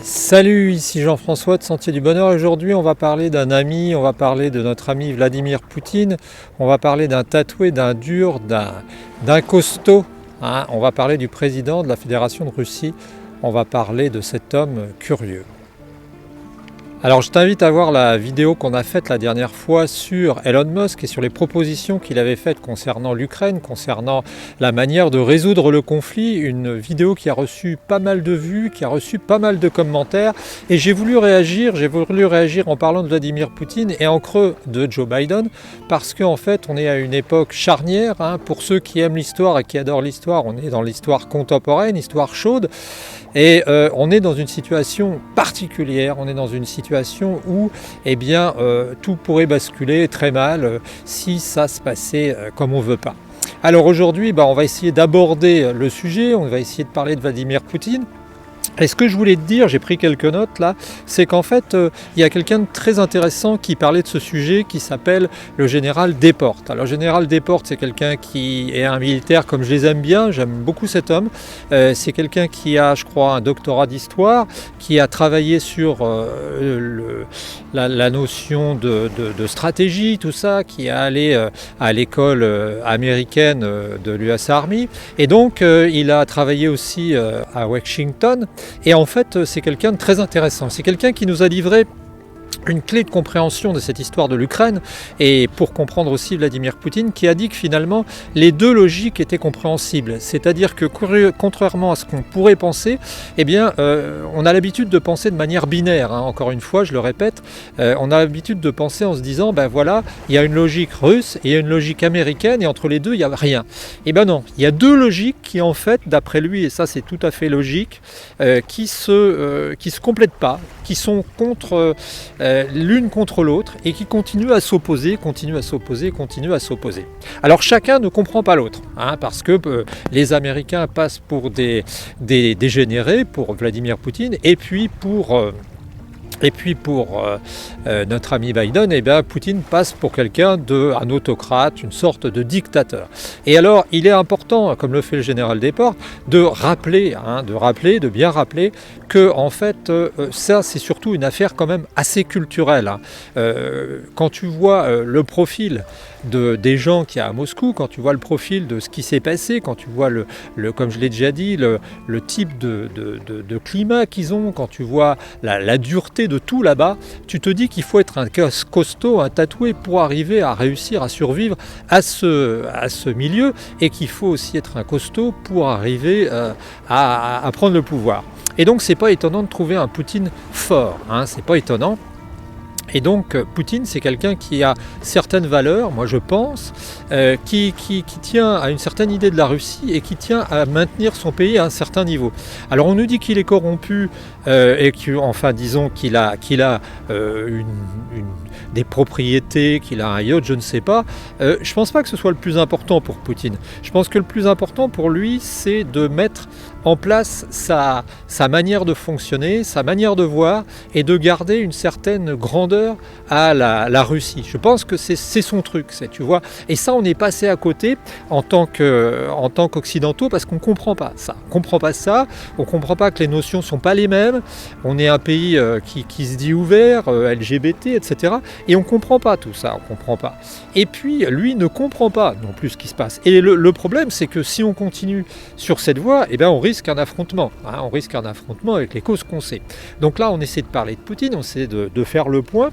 Salut, ici Jean-François de Sentier du Bonheur. Aujourd'hui, on va parler d'un ami, on va parler de notre ami Vladimir Poutine, on va parler d'un tatoué, d'un dur, d'un costaud. On va parler du président de la Fédération de Russie, on va parler de cet homme curieux. Alors je t'invite à voir la vidéo qu'on a faite la dernière fois sur Elon Musk et sur les propositions qu'il avait faites concernant l'Ukraine, concernant la manière de résoudre le conflit, une vidéo qui a reçu pas mal de vues, qui a reçu pas mal de commentaires, et j'ai voulu réagir en parlant de Vladimir Poutine et en creux de Joe Biden, parce qu'en fait on est à une époque charnière, pour ceux qui aiment l'histoire et qui adorent l'histoire, on est dans l'histoire contemporaine, histoire chaude, et on est dans une situation particulière, on est dans une situation où tout pourrait basculer très mal si ça se passait comme on ne veut pas. Alors aujourd'hui, on va essayer d'aborder le sujet, on va essayer de parler de Vladimir Poutine. Et ce que je voulais te dire, j'ai pris quelques notes là, c'est qu'en fait, il y a quelqu'un de très intéressant qui parlait de ce sujet qui s'appelle le général Desportes. Alors, le général Desportes, c'est quelqu'un qui est un militaire comme je les aime bien, j'aime beaucoup cet homme. C'est quelqu'un qui a, je crois, un doctorat d'histoire, qui a travaillé sur la notion de stratégie, tout ça, qui est allé à l'école américaine de l'US Army. Et donc, il a travaillé aussi à Washington. Et en fait, c'est quelqu'un de très intéressant. C'est quelqu'un qui nous a livré une clé de compréhension de cette histoire de l'Ukraine et pour comprendre aussi Vladimir Poutine qui a dit que finalement les deux logiques étaient compréhensibles. C'est-à-dire que contrairement à ce qu'on pourrait penser, on a l'habitude de penser de manière binaire. Encore une fois, je le répète, on a l'habitude de penser en se disant, il y a une logique russe et il y a une logique américaine et entre les deux, il n'y a rien. Et non, il y a deux logiques qui en fait, d'après lui, et ça c'est tout à fait logique, qui se complètent pas, qui sont contre l'une contre l'autre et qui continuent à s'opposer. Alors chacun ne comprend pas l'autre, parce que les Américains passent pour des dégénérés pour Vladimir Poutine et puis pour notre ami Biden, Poutine passe pour quelqu'un un autocrate, une sorte de dictateur. Et alors, il est important, comme le fait le général Desportes, de bien rappeler que en fait, ça c'est surtout une affaire quand même assez culturelle. Quand tu vois le profil des gens qu'il y a à Moscou, quand tu vois le profil de ce qui s'est passé, quand tu vois comme je l'ai déjà dit, le type de climat qu'ils ont, quand tu vois la dureté de tout là-bas, tu te dis qu'il faut être un costaud, un tatoué pour arriver à réussir à survivre à ce milieu et qu'il faut aussi être un costaud pour arriver à prendre le pouvoir. Et donc c'est pas étonnant de trouver un Poutine fort, c'est pas étonnant. Et donc Poutine, c'est quelqu'un qui a certaines valeurs, moi je pense, qui tient à une certaine idée de la Russie et qui tient à maintenir son pays à un certain niveau. Alors on nous dit qu'il est corrompu et disons qu'il a des propriétés, qu'il a un yacht, je ne sais pas. Je pense pas que ce soit le plus important pour Poutine. Je pense que le plus important pour lui, c'est de mettre en place sa manière de fonctionner, sa manière de voir et de garder une certaine grandeur à la Russie. Je pense que c'est son truc, tu vois. Et ça, on est passé à côté en tant qu'occidentaux parce qu'on ne comprend pas ça. On comprend pas que les notions ne sont pas les mêmes. On est un pays qui se dit ouvert, LGBT, etc. Et on ne comprend pas tout ça, on comprend pas. Et puis, lui ne comprend pas non plus ce qui se passe. Et le problème, c'est que si on continue sur cette voie, on risque un affrontement. On risque un affrontement avec les causes qu'on sait. Donc là, on essaie de parler de Poutine, on essaie de faire le point.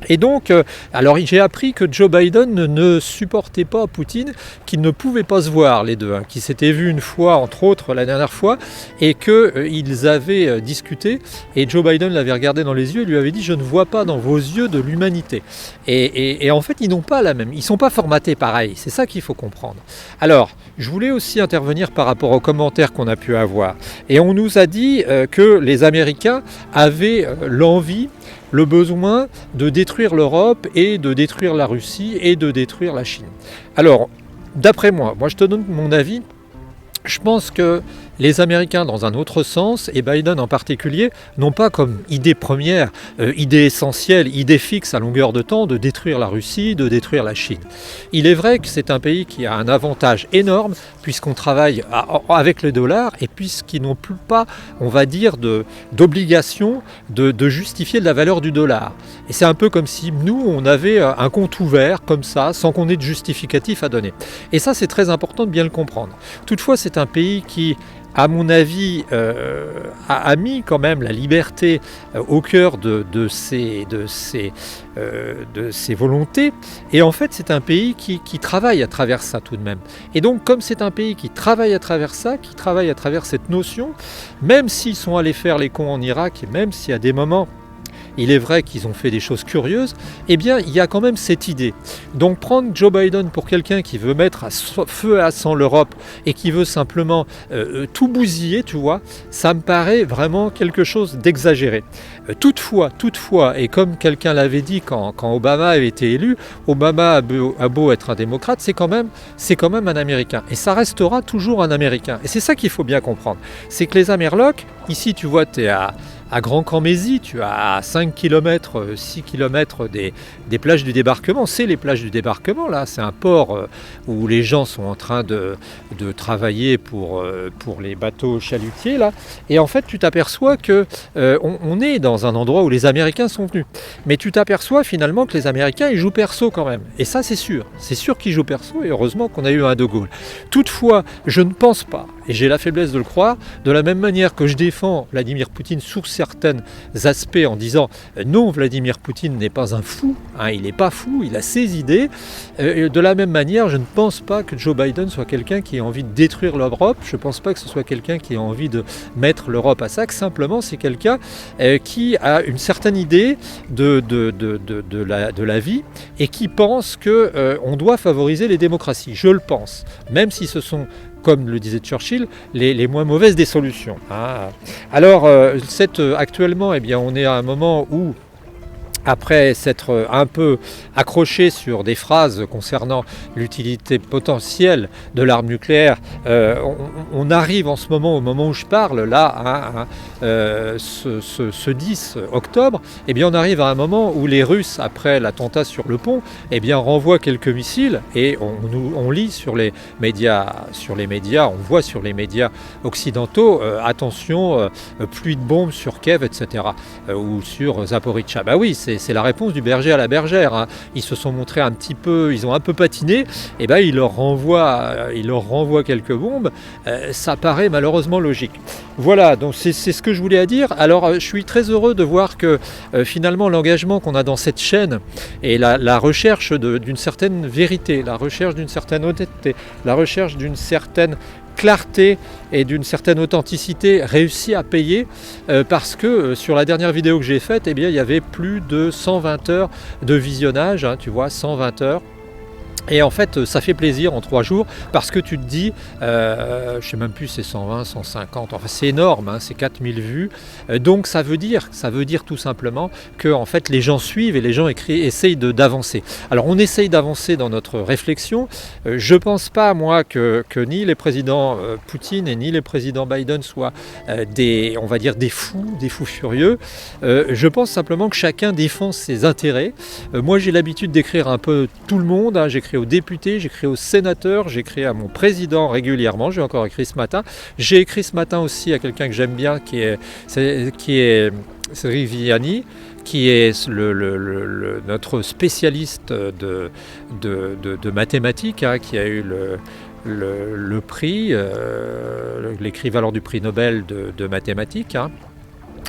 Et donc, alors j'ai appris que Joe Biden ne supportait pas Poutine, qu'ils ne pouvaient pas se voir les deux, qu'ils s'étaient vus une fois, entre autres, la dernière fois, et qu'ils avaient discuté, et Joe Biden l'avait regardé dans les yeux et lui avait dit « Je ne vois pas dans vos yeux de l'humanité ». Et en fait, ils n'ont pas la même, ils ne sont pas formatés pareil, c'est ça qu'il faut comprendre. Alors, je voulais aussi intervenir par rapport aux commentaires qu'on a pu avoir. Et on nous a dit que les Américains avaient l'envie, le besoin de détruire l'Europe et de détruire la Russie et de détruire la Chine. Alors, d'après moi je te donne mon avis, je pense que Les Américains, dans un autre sens, et Biden en particulier, n'ont pas comme idée première, idée essentielle, idée fixe à longueur de temps de détruire la Russie, de détruire la Chine. Il est vrai que c'est un pays qui a un avantage énorme puisqu'on travaille avec le dollar et puisqu'ils n'ont plus pas, on va dire, d'obligation de justifier de la valeur du dollar. Et c'est un peu comme si nous, on avait un compte ouvert comme ça, sans qu'on ait de justificatif à donner. Et ça, c'est très important de bien le comprendre. Toutefois, c'est un pays qui, à mon avis, a mis quand même la liberté au cœur de ses volontés. Et en fait, c'est un pays qui travaille à travers ça tout de même. Et donc, comme c'est un pays qui travaille à travers ça, qui travaille à travers cette notion, même s'ils sont allés faire les cons en Irak, et même s'il y a des moments, il est vrai qu'ils ont fait des choses curieuses, eh bien, il y a quand même cette idée. Donc, prendre Joe Biden pour quelqu'un qui veut mettre à feu et à sang l'Europe et qui veut simplement tout bousiller, tu vois, ça me paraît vraiment quelque chose d'exagéré. Toutefois, et comme quelqu'un l'avait dit quand Obama avait été élu, Obama a beau être un démocrate, c'est quand même un Américain. Et ça restera toujours un Américain. Et c'est ça qu'il faut bien comprendre. C'est que les Amerlocs, ici, tu vois, tu es à Grand-Camésie, tu as à 5 km, 6 km des plages du débarquement. C'est les plages du débarquement, là. C'est un port où les gens sont en train de travailler pour les bateaux chalutiers, là. Et en fait, tu t'aperçois qu'on est dans un endroit où les Américains sont venus. Mais tu t'aperçois finalement que les Américains, ils jouent perso quand même. Et ça, c'est sûr. C'est sûr qu'ils jouent perso et heureusement qu'on a eu un De Gaulle. Toutefois, je ne pense pas, et j'ai la faiblesse de le croire, de la même manière que je défends Vladimir Poutine sur certains aspects en disant non, Vladimir Poutine n'est pas un fou, hein, il n'est pas fou, il a ses idées. De la même manière, je ne pense pas que Joe Biden soit quelqu'un qui ait envie de détruire l'Europe, je ne pense pas que ce soit quelqu'un qui ait envie de mettre l'Europe à sac, simplement c'est quelqu'un qui a une certaine idée de la vie et qui pense qu'on doit favoriser les démocraties, je le pense, même si ce sont, comme le disait Churchill, les moins mauvaises des solutions. Alors, actuellement, eh bien, on est à un moment où, après s'être un peu accroché sur des phrases concernant l'utilité potentielle de l'arme nucléaire, on arrive en ce moment, au moment où je parle, là, ce 10 octobre, eh bien on arrive à un moment où les Russes, après l'attentat sur le pont, eh bien renvoient quelques missiles et on lit sur les médias, on voit sur les médias occidentaux, attention, pluie de bombes sur Kiev, etc. Ou sur Zaporizhzhia. Bah oui, c'est la réponse du berger à la bergère. Hein. Ils se sont montrés un petit peu, ils ont un peu patiné, et ben ils leur renvoient quelques bombes. Ça paraît malheureusement logique. Voilà, donc c'est ce que je voulais à dire. Alors je suis très heureux de voir que finalement l'engagement qu'on a dans cette chaîne et la recherche d'une certaine vérité, la recherche d'une certaine honnêteté, la recherche d'une certaine clarté et d'une certaine authenticité réussit à payer parce que sur la dernière vidéo que j'ai faite, eh bien, il y avait plus de 120 heures de visionnage, hein, tu vois, 120 heures. Et en fait, ça fait plaisir en 3 jours parce que tu te dis, je ne sais même plus, c'est 120, 150, enfin c'est énorme, hein, c'est 4000 vues. Donc ça veut dire tout simplement que en fait, les gens suivent et les gens essayent d'avancer. Alors on essaye d'avancer dans notre réflexion. Je ne pense pas, moi, que ni les présidents Poutine et ni les présidents Biden soient des fous furieux. Je pense simplement que chacun défend ses intérêts. Moi, j'ai l'habitude d'écrire un peu tout le monde, hein, j'écris aux députés, j'écris aux sénateurs, j'écris à mon président régulièrement, j'ai encore écrit ce matin. J'ai écrit ce matin aussi à quelqu'un que j'aime bien, qui est Riviani, qui est notre spécialiste de mathématiques, hein, qui a eu le prix, l'équivalent du prix Nobel de mathématiques, hein.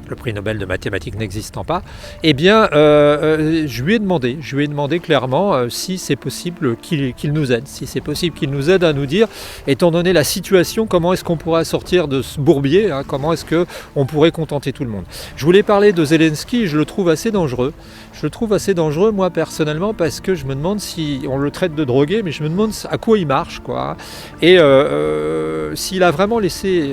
Le prix Nobel de mathématiques n'existant pas, eh bien, je lui ai demandé clairement si c'est possible qu'il nous aide, à nous dire, étant donné la situation, comment est-ce qu'on pourrait sortir de ce bourbier, hein, comment est-ce qu'on pourrait contenter tout le monde. Je voulais parler de Zelensky, je le trouve assez dangereux. Moi, personnellement, parce que je me demande si on le traite de drogué, mais je me demande à quoi il marche, quoi. Et s'il a vraiment laissé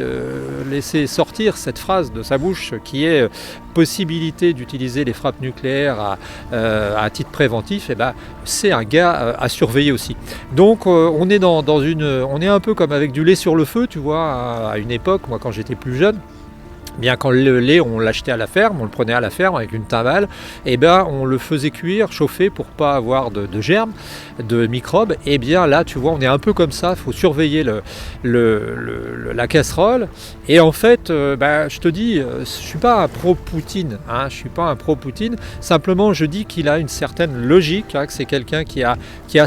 sortir cette phrase de sa bouche qui y ait possibilité d'utiliser les frappes nucléaires à titre préventif, eh ben, c'est un gars à surveiller aussi. Donc on est on est un peu comme avec du lait sur le feu, tu vois, à une époque, moi quand j'étais plus jeune. Bien quand le lait on l'achetait à la ferme, on le prenait à la ferme avec une timbale, et ben on le faisait cuire, chauffer pour pas avoir de germes, de microbes. Et bien là tu vois on est un peu comme ça, il faut surveiller la casserole. Et en fait je te dis, je suis pas un pro Poutine, hein, je suis pas un pro Poutine. Simplement je dis qu'il a une certaine logique, hein, que c'est quelqu'un qui a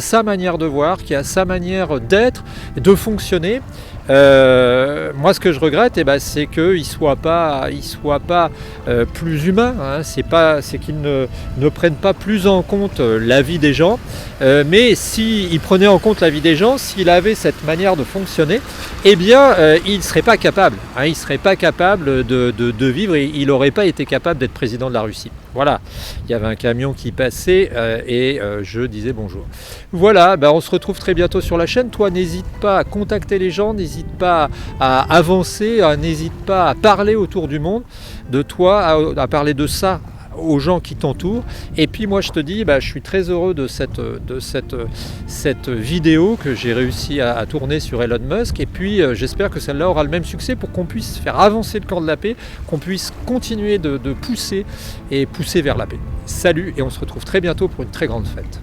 sa manière de voir, qui a sa manière d'être, de fonctionner. Moi ce que je regrette c'est qu'il soit pas plus humain, hein. C'est qu'il ne prenne pas plus en compte la vie des gens, mais s'il prenait en compte la vie des gens, s'il avait cette manière de fonctionner, il ne serait pas capable, hein, il serait pas capable de vivre, et il n'aurait pas été capable d'être président de la Russie. Voilà, il y avait un camion qui passait et je disais bonjour. Voilà, on se retrouve très bientôt sur la chaîne. Toi, n'hésite pas à contacter les gens, n'hésite pas à avancer, n'hésite pas à parler autour du monde de toi, à parler de ça aux gens qui t'entourent. Et puis moi je te dis, je suis très heureux de cette vidéo que j'ai réussi à tourner sur Elon Musk, et puis j'espère que celle-là aura le même succès pour qu'on puisse faire avancer le camp de la paix, qu'on puisse continuer de pousser vers la paix. Salut, et on se retrouve très bientôt pour une très grande fête.